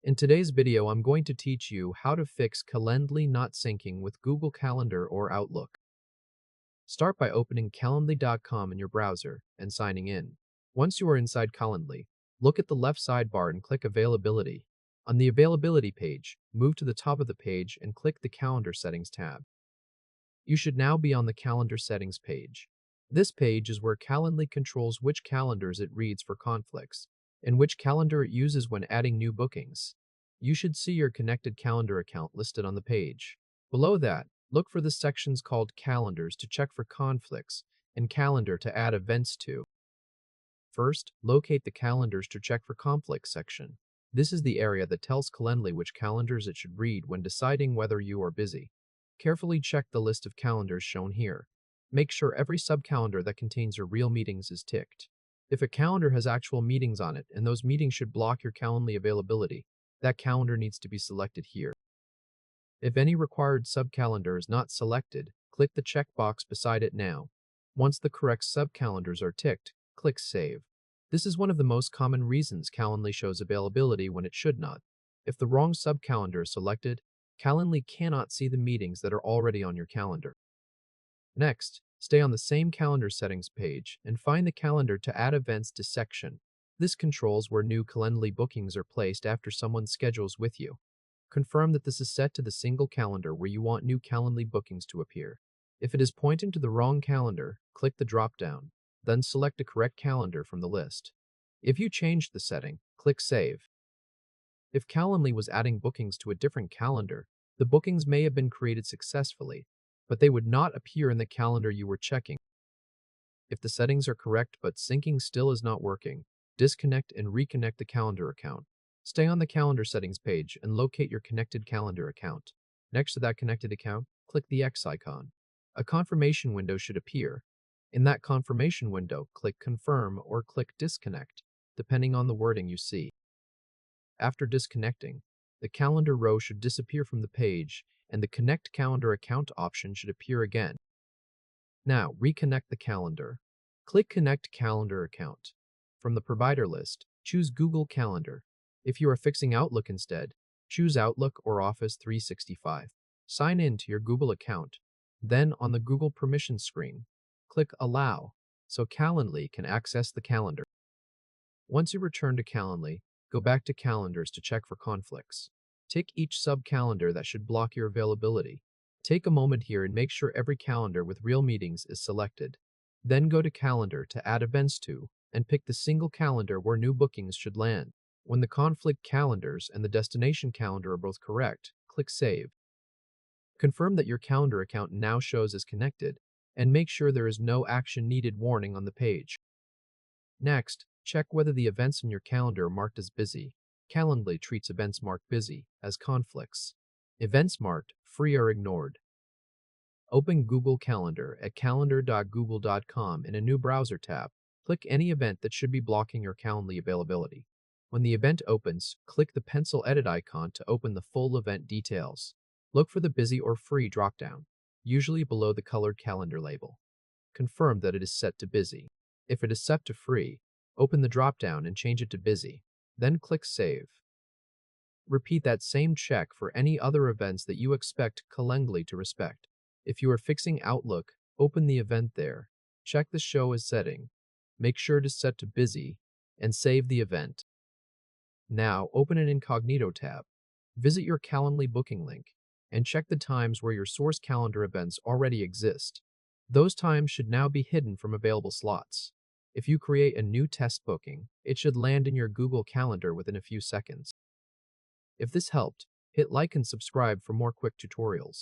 In today's video, I'm going to teach you how to fix Calendly not syncing with Google Calendar or Outlook. Start by opening calendly.com in your browser and signing in. Once you are inside Calendly, look at the left sidebar and click Availability. On the Availability page, move to the top of the page and click the Calendar Settings tab. You should now be on the Calendar Settings page. This page is where Calendly controls which calendars it reads for conflicts and which calendar it uses when adding new bookings. You should see your connected calendar account listed on the page. Below that, look for the sections called Calendars to check for conflicts and Calendar to add events to. First, locate the Calendars to check for conflicts section. This is the area that tells Calendly which calendars it should read when deciding whether you are busy. Carefully check the list of calendars shown here. Make sure every subcalendar that contains your real meetings is ticked. If a calendar has actual meetings on it and those meetings should block your Calendly availability, that calendar needs to be selected here. If any required subcalendar is not selected, click the checkbox beside it now. Once the correct subcalendars are ticked, click Save. This is one of the most common reasons Calendly shows availability when it should not. If the wrong subcalendar is selected, Calendly cannot see the meetings that are already on your calendar. Next, stay on the same calendar settings page and find the calendar to add events to section. This controls where new Calendly bookings are placed after someone schedules with you. Confirm that this is set to the single calendar where you want new Calendly bookings to appear. If it is pointing to the wrong calendar, click the drop-down, then select a correct calendar from the list. If you changed the setting, click Save. If Calendly was adding bookings to a different calendar, the bookings may have been created successfully, but they would not appear in the calendar you were checking. If the settings are correct but syncing still is not working, disconnect and reconnect the calendar account. Stay on the calendar settings page and locate your connected calendar account. Next to that connected account, click the X icon. A confirmation window should appear. In that confirmation window, click Confirm or click Disconnect, depending on the wording you see. After disconnecting, the calendar row should disappear from the page and the Connect Calendar Account option should appear again. Now, reconnect the calendar. Click Connect Calendar Account. From the provider list, choose Google Calendar. If you are fixing Outlook instead, choose Outlook or Office 365. Sign in to your Google account. Then, on the Google Permissions screen, click Allow so Calendly can access the calendar. Once you return to Calendly, go back to Calendars to check for conflicts. Tick each subcalendar that should block your availability. Take a moment here and make sure every calendar with real meetings is selected. Then go to Calendar to add events to, and pick the single calendar where new bookings should land. When the conflict calendars and the destination calendar are both correct, click Save. Confirm that your calendar account now shows as connected, and make sure there is no action needed warning on the page. Next, check whether the events in your calendar are marked as busy. Calendly treats events marked busy as conflicts. Events marked free are ignored. Open Google Calendar at calendar.google.com in a new browser tab. Click any event that should be blocking your Calendly availability. When the event opens, click the pencil edit icon to open the full event details. Look for the busy or free dropdown, usually below the colored calendar label. Confirm that it is set to busy. If it is set to free, open the dropdown and change it to busy. Then click Save. Repeat that same check for any other events that you expect Calendly to respect. If you are fixing Outlook, open the event there. Check the Show as setting. Make sure it is set to busy, and save the event. Now, open an incognito tab. Visit your Calendly booking link, and check the times where your source calendar events already exist. Those times should now be hidden from available slots. If you create a new test booking, it should land in your Google Calendar within a few seconds. If this helped, hit like and subscribe for more quick tutorials.